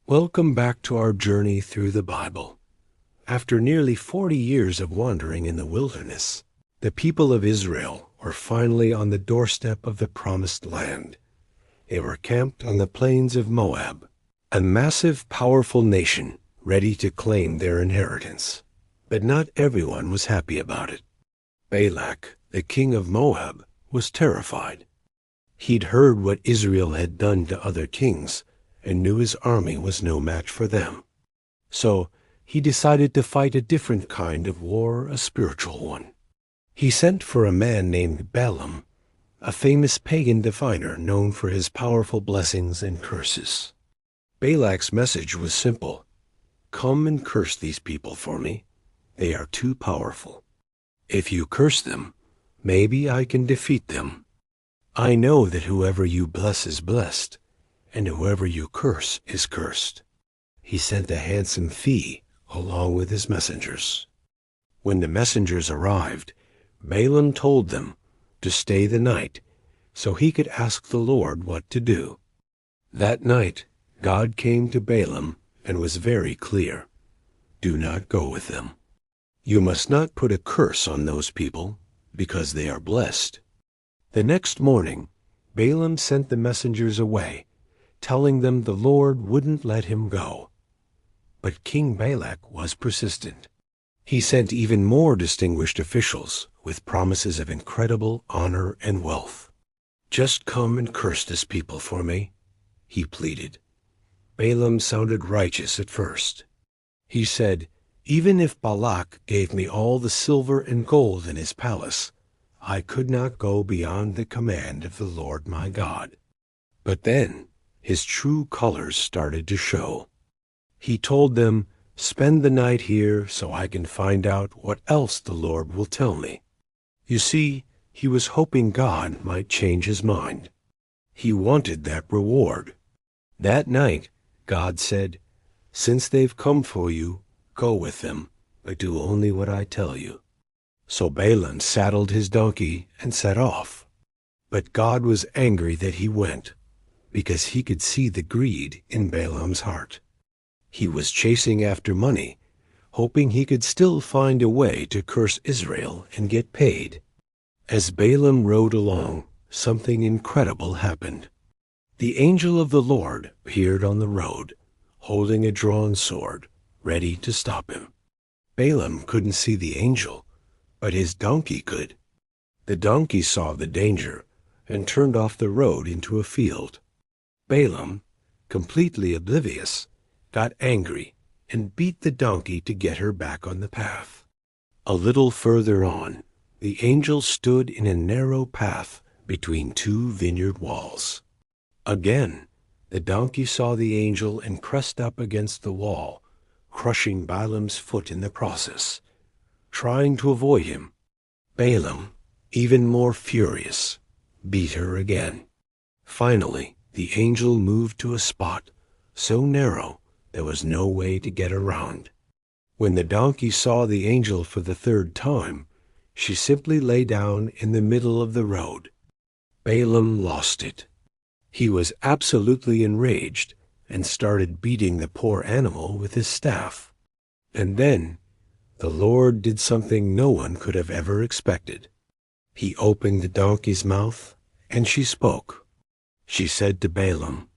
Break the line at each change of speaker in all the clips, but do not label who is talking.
Welcome back to our journey through the Bible. After nearly 40 years of wandering in the wilderness, the people of Israel were finally on the doorstep of the Promised Land. They were camped on the plains of Moab, a massive, powerful nation ready to claim their inheritance. But not everyone was happy about it. Balak, the king of Moab, was terrified. He'd heard what Israel had done to other kings and knew his army was no match for them. So he decided to fight a different kind of war, a spiritual one. He sent for a man named Balaam, a famous pagan diviner known for his powerful blessings and curses. Balak's message was simple. Come and curse these people for me. They are too powerful. If you curse them, maybe I can defeat them. I know that whoever you bless is blessed, and whoever you curse is cursed. He sent a handsome fee along with his messengers. When the messengers arrived, Balaam told them to stay the night so he could ask the Lord what to do. That night, God came to Balaam and was very clear. Do not go with them. You must not put a curse on those people because they are blessed. The next morning, Balaam sent the messengers away, telling them the Lord wouldn't let him go. But King Balak was persistent. He sent even more distinguished officials with promises of incredible honor and wealth. Just come and curse this people for me, he pleaded. Balaam sounded righteous at first. He said, even if Balak gave me all the silver and gold in his palace, I could not go beyond the command of the Lord my God. But then his true colors started to show. He told them, spend the night here so I can find out what else the Lord will tell me. You see, he was hoping God might change his mind. He wanted that reward. That night, God said, since they've come for you, go with them, but do only what I tell you. So Balaam saddled his donkey and set off. But God was angry that he went, because he could see the greed in Balaam's heart. He was chasing after money, hoping he could still find a way to curse Israel and get paid. As Balaam rode along, something incredible happened. The angel of the Lord appeared on the road, holding a drawn sword, ready to stop him. Balaam couldn't see the angel, but his donkey could. The donkey saw the danger and turned off the road into a field. Balaam, completely oblivious, got angry and beat the donkey to get her back on the path. A little further on, the angel stood in a narrow path between two vineyard walls. Again, the donkey saw the angel and pressed up against the wall, crushing Balaam's foot in the process. Trying to avoid him, Balaam, even more furious, beat her again. Finally, the angel moved to a spot so narrow there was no way to get around. When the donkey saw the angel for the third time, she simply lay down in the middle of the road. Balaam lost it. He was absolutely enraged and started beating the poor animal with his staff. And then the Lord did something no one could have ever expected. He opened the donkey's mouth, and she spoke. She said to Balaam,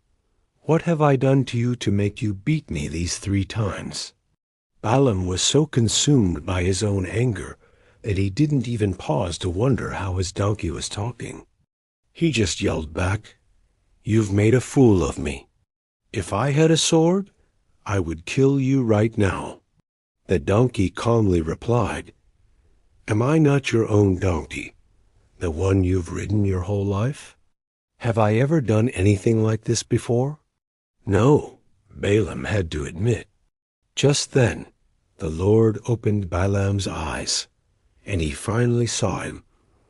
what have I done to you to make you beat me these 3 times? Balaam was so consumed by his own anger that he didn't even pause to wonder how his donkey was talking. He just yelled back, you've made a fool of me. If I had a sword, I would kill you right now. The donkey calmly replied, am I not your own donkey, the one you've ridden your whole life? Have I ever done anything like this before? No, Balaam had to admit. Just then, the Lord opened Balaam's eyes, and he finally saw him,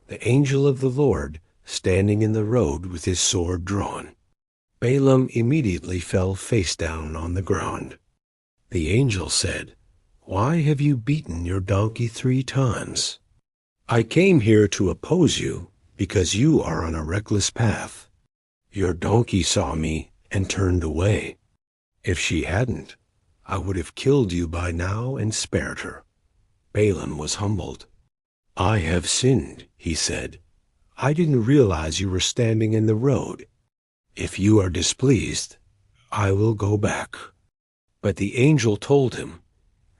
the angel of the Lord, standing in the road with his sword drawn. Balaam immediately fell face down on the ground. The angel said, why have you beaten your donkey 3 times? I came here to oppose you because you are on a reckless path. Your donkey saw me and turned away. If she hadn't, I would have killed you by now and spared her." Balaam was humbled. "I have sinned," he said. "I didn't realize you were standing in the road. If you are displeased, I will go back." But the angel told him,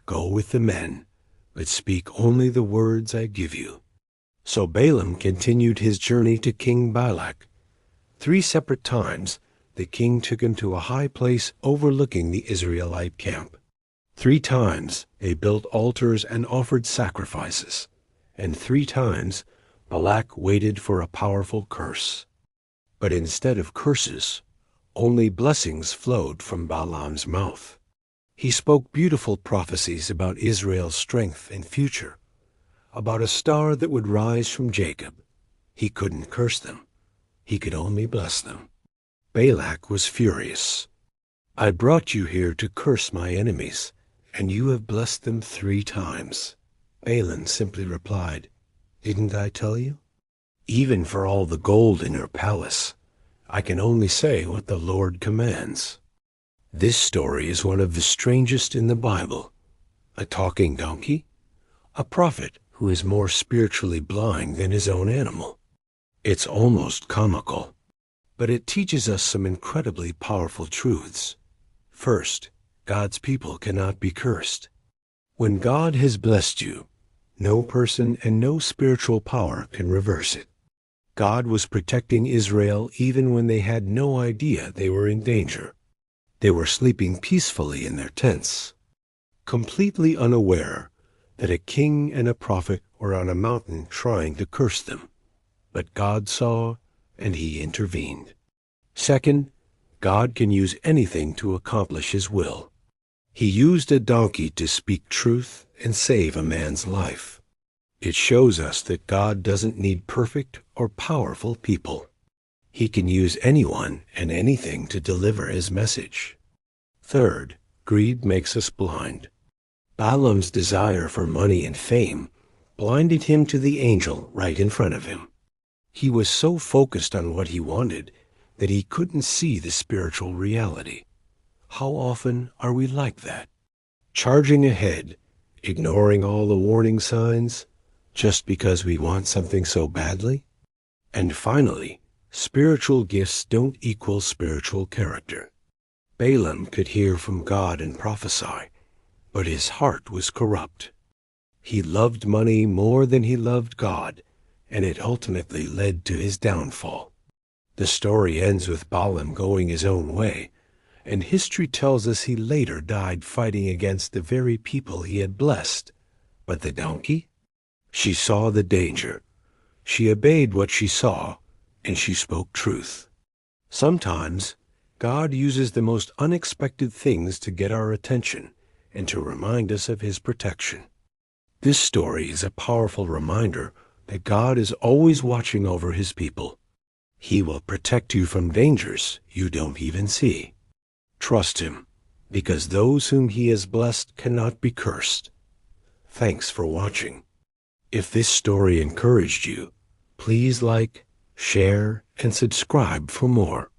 "Go with the men, but speak only the words I give you." So Balaam continued his journey to King Balak. 3 separate times the king took him to a high place overlooking the Israelite camp. 3 times they built altars and offered sacrifices, and 3 times Balak waited for a powerful curse. But instead of curses, only blessings flowed from Balaam's mouth. He spoke beautiful prophecies about Israel's strength and future, about a star that would rise from Jacob. He couldn't curse them. He could only bless them. Balak was furious. "I brought you here to curse my enemies, and you have blessed them 3 times. Balaam simply replied, "Didn't I tell you? Even for all the gold in your palace, I can only say what the Lord commands." This story is one of the strangest in the Bible. A talking donkey? A prophet who is more spiritually blind than his own animal. It's almost comical, but it teaches us some incredibly powerful truths. First, God's people cannot be cursed. When God has blessed you, no person and no spiritual power can reverse it. God was protecting Israel even when they had no idea they were in danger. They were sleeping peacefully in their tents, completely unaware that a king and a prophet were on a mountain trying to curse them. But God saw, and he intervened. Second, God can use anything to accomplish his will. He used a donkey to speak truth and save a man's life. It shows us that God doesn't need perfect or powerful people. He can use anyone and anything to deliver his message. Third, greed makes us blind. Balaam's desire for money and fame blinded him to the angel right in front of him. He was so focused on what he wanted that he couldn't see the spiritual reality. How often are we like that? Charging ahead, ignoring all the warning signs, just because we want something so badly? And finally, spiritual gifts don't equal spiritual character. Balaam could hear from God and prophesy, but his heart was corrupt. He loved money more than he loved God, and it ultimately led to his downfall. The story ends with Balaam going his own way, and history tells us he later died fighting against the very people he had blessed. But the donkey? She saw the danger. She obeyed what she saw, and she spoke truth. Sometimes God uses the most unexpected things to get our attention and to remind us of his protection. This story is a powerful reminder that God is always watching over his people. He will protect you from dangers you don't even see. Trust him, because those whom he has blessed cannot be cursed. Thanks for watching. If this story encouraged you, please like, share, and subscribe for more.